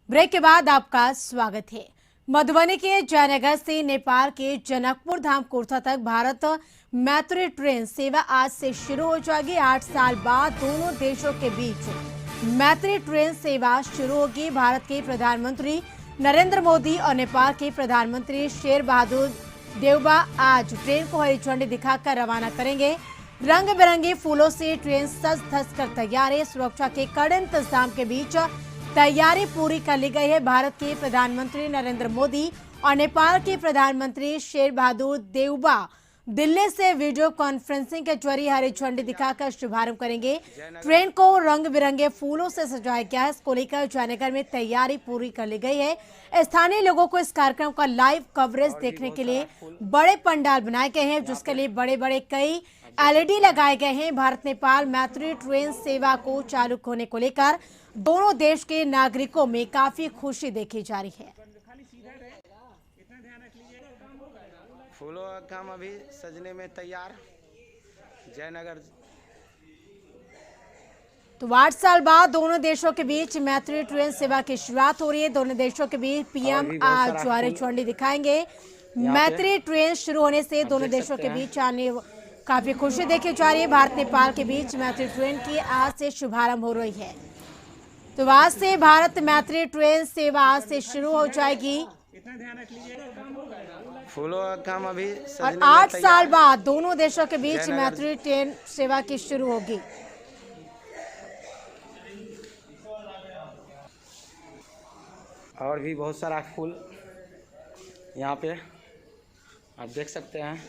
Break के बाद आपका स्वागत है। मधुबनी के जयनगर से नेपाल के जनकपुर धाम कुर्था तक भारत मैत्री ट्रेन सेवा आज से शुरू हो जाएगी। 8 साल बाद दोनों देशों के बीच मैत्री ट्रेन सेवा शुरू होगी। भारत के प्रधानमंत्री नरेंद्र मोदी और नेपाल के प्रधानमंत्री शेर बहादुर देउबा आज ट्रेन को हरी झंडी दिखाकर रवाना करेंगे। रंग बिरंगे फूलों से ट्रेन सज धज कर तैयार है। सुरक्षा के कड़े इंतजाम के बीच तैयारी पूरी कर ली गई है। भारत के प्रधानमंत्री नरेंद्र मोदी और नेपाल के प्रधानमंत्री शेर बहादुर देउबा दिल्ली से वीडियो कॉन्फ्रेंसिंग के जरिए हरी झंडी दिखाकर शुभारंभ करेंगे। ट्रेन को रंग बिरंगे फूलों से सजाया गया है। इसको लेकर जयनगर में तैयारी पूरी कर ली गई है। स्थानीय लोगों को इस कार्यक्रम का लाइव कवरेज देखने के लिए बड़े पंडाल बनाए गए हैं, जिसके लिए बड़े बड़े कई एलईडी लगाए गए हैं। भारत नेपाल मैत्री ट्रेन सेवा को चालू होने को लेकर दोनों देश के नागरिकों में काफी खुशी देखी जा रही है। फूलों का काम अभी सजने में तैयार जयनगर। तो 8 साल बाद दोनों देशों के बीच मैत्री ट्रेन सेवा की शुरुआत हो रही है। दोनों देशों के बीच पीएम आज हरी झंडी दिखाएंगे। मैत्री ट्रेन शुरू होने से दोनों देशों के बीच आने काफी खुशी देखी जा रही है। भारत नेपाल के बीच मैत्री ट्रेन की आज से शुभारंभ हो रही है। तो आज से भारत मैत्री ट्रेन सेवा आज से शुरू हो जाएगी फूलों का काम अभी और 8 साल बाद दोनों देशों के बीच मैत्री ट्रेन सेवा की शुरू होगी। और भी बहुत सारा फूल यहाँ पे आप देख सकते हैं।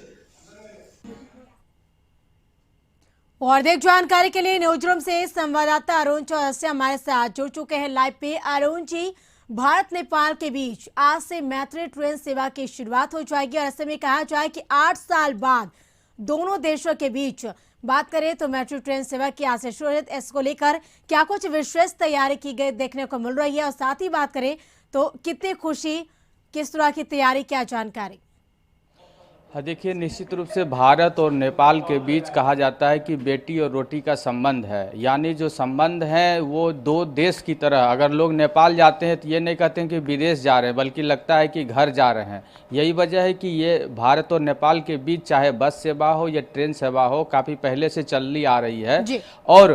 और अधिक जानकारी के लिए न्यूज़रूम से संवाददाता अरुण चौरसिया हमारे साथ जुड़ चुके हैं लाइव पे। अरुण जी, भारत नेपाल के बीच आज से मैत्री ट्रेन सेवा की शुरुआत हो जाएगी और ऐसे में कहा जाए कि 8 साल बाद दोनों देशों के बीच बात करें तो मैत्री ट्रेन सेवा की आज से शुरू है। इसको लेकर क्या कुछ विशेष तैयारी की गई देखने को मिल रही है और साथ ही बात करें तो कितनी खुशी, किस तरह की तैयारी, क्या जानकारी? देखिए, निश्चित रूप से भारत और नेपाल के बीच कहा जाता है कि बेटी और रोटी का संबंध है। यानी जो संबंध है वो दो देश की तरह। अगर लोग नेपाल जाते हैं तो ये नहीं कहते हैं कि विदेश जा रहे हैं, बल्कि लगता है कि घर जा रहे हैं। यही वजह है कि ये भारत और नेपाल के बीच चाहे बस सेवा हो या ट्रेन सेवा हो, काफ़ी पहले से चली आ रही है। और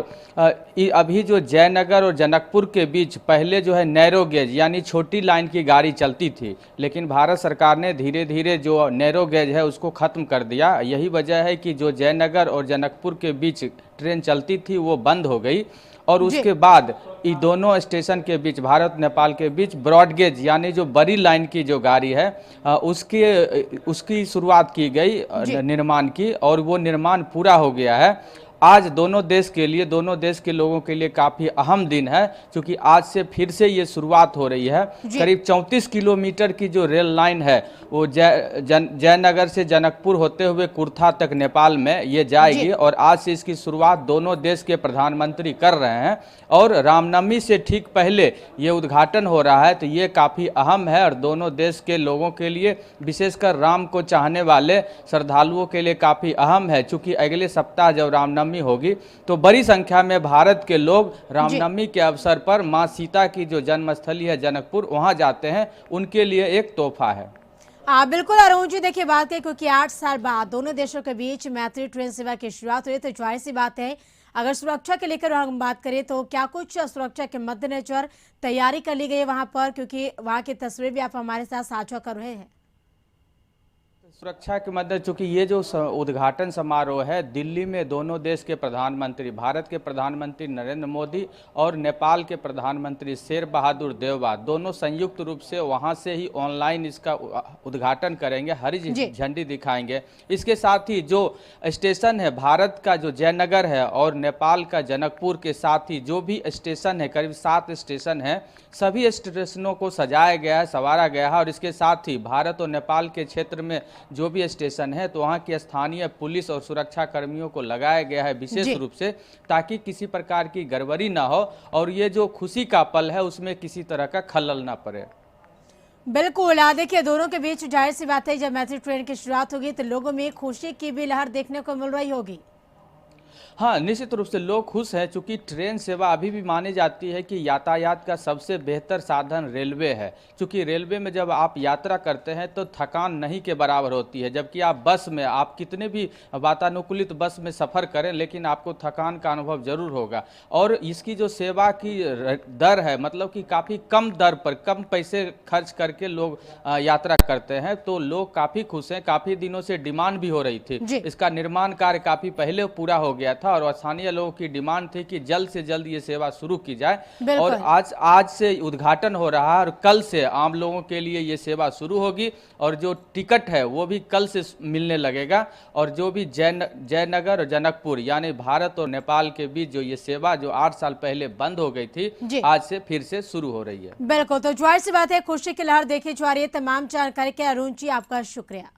अभी जो जयनगर और जनकपुर के बीच पहले जो है नैरो गेज यानी छोटी लाइन की गाड़ी चलती थी, लेकिन भारत सरकार ने धीरे धीरे जो नैरो गेज है उसको खत्म कर दिया। यही वजह है कि जो जयनगर और जनकपुर के बीच ट्रेन चलती थी वो बंद हो गई और उसके बाद ये दोनों स्टेशन के बीच, भारत नेपाल के बीच ब्रॉड गेज यानी जो बड़ी लाइन की जो गाड़ी है उसकी शुरुआत की गई निर्माण की, और वो निर्माण पूरा हो गया है। आज दोनों देश के लिए, दोनों देश के लोगों के लिए काफ़ी अहम दिन है, क्योंकि आज से फिर से ये शुरुआत हो रही है। करीब 34 किलोमीटर की जो रेल लाइन है वो जयनगर से जनकपुर होते हुए कुर्था तक नेपाल में ये जाएगी और आज से इसकी शुरुआत दोनों देश के प्रधानमंत्री कर रहे हैं और रामनवमी से ठीक पहले ये उद्घाटन हो रहा है। तो ये काफ़ी अहम है और दोनों देश के लोगों के लिए, विशेषकर राम को चाहने वाले श्रद्धालुओं के लिए काफ़ी अहम है, क्योंकि अगले सप्ताह जब रामनवमी होगी तो बड़ी संख्या में भारत के लोग रामनवमी के अवसर पर मां सीता की जो जन्मस्थली है जनकपुर, वहां जाते हैं। उनके लिए एक तोहफा है। बिल्कुल अरुण जी, देखिए बात करें क्योंकि 8 साल बाद दोनों देशों के बीच मैत्री ट्रेन सेवा की शुरुआत हुई, तो जाहिर सी बात है अगर सुरक्षा के लेकर हम बात करें तो क्या कुछ सुरक्षा के मद्देनजर तैयारी कर ली गई है वहां पर, क्योंकि वहां की तस्वीर भी आप हमारे साथ साझा कर रहे हैं? सुरक्षा के मद्देनजर, चूंकि ये जो उद्घाटन समारोह है दिल्ली में दोनों देश के प्रधानमंत्री, भारत के प्रधानमंत्री नरेंद्र मोदी और नेपाल के प्रधानमंत्री शेर बहादुर देउबा, दोनों संयुक्त रूप से वहां से ही ऑनलाइन इसका उद्घाटन करेंगे, हरी झंडी दिखाएंगे। इसके साथ ही जो स्टेशन है भारत का जो जयनगर है और नेपाल का जनकपुर के साथ ही जो भी स्टेशन है, करीब 7 स्टेशन है, सभी स्टेशनों को सजाया गया है, संवारा गया है। और इसके साथ ही भारत और नेपाल के क्षेत्र में जो भी स्टेशन है तो वहाँ की स्थानीय पुलिस और सुरक्षा कर्मियों को लगाया गया है विशेष रूप से, ताकि किसी प्रकार की गड़बड़ी ना हो और ये जो खुशी का पल है उसमें किसी तरह का खलल ना पड़े। बिल्कुल, देखिए दोनों के बीच जाहिर सी बात है जब मैत्री ट्रेन की शुरुआत होगी तो लोगों में खुशी की भी लहर देखने को मिल रही होगी। हाँ, निश्चित रूप से लोग खुश हैं, चूंकि ट्रेन सेवा अभी भी मानी जाती है कि यातायात का सबसे बेहतर साधन रेलवे है। चूंकि रेलवे में जब आप यात्रा करते हैं तो थकान नहीं के बराबर होती है, जबकि आप बस में, आप कितने भी वातानुकूलित बस में सफ़र करें लेकिन आपको थकान का अनुभव जरूर होगा। और इसकी जो सेवा की दर है, मतलब कि काफ़ी कम दर पर, कम पैसे खर्च करके लोग यात्रा करते हैं, तो लोग काफ़ी खुश हैं। काफ़ी दिनों से डिमांड भी हो रही थी, जी। इसका निर्माण कार्य काफ़ी पहले पूरा हो गया था और स्थानीय लोगों की डिमांड थी कि जल्द से जल्द ये सेवा शुरू की जाए। बिल्कुल। और आज से उद्घाटन हो रहा है और कल से आम लोगों के लिए ये सेवा शुरू होगी और जो टिकट है वो भी कल से मिलने लगेगा। और जो भी जयनगर और जनकपुर यानी भारत और नेपाल के बीच जो ये सेवा जो 8 साल पहले बंद हो गई थी, जी। आज से फिर से शुरू हो रही है। बिल्कुल, तो जाहिर सी बात है खुशी की लहर देखी जा रही है। तमाम जानकारी के अरुण जी आपका शुक्रिया।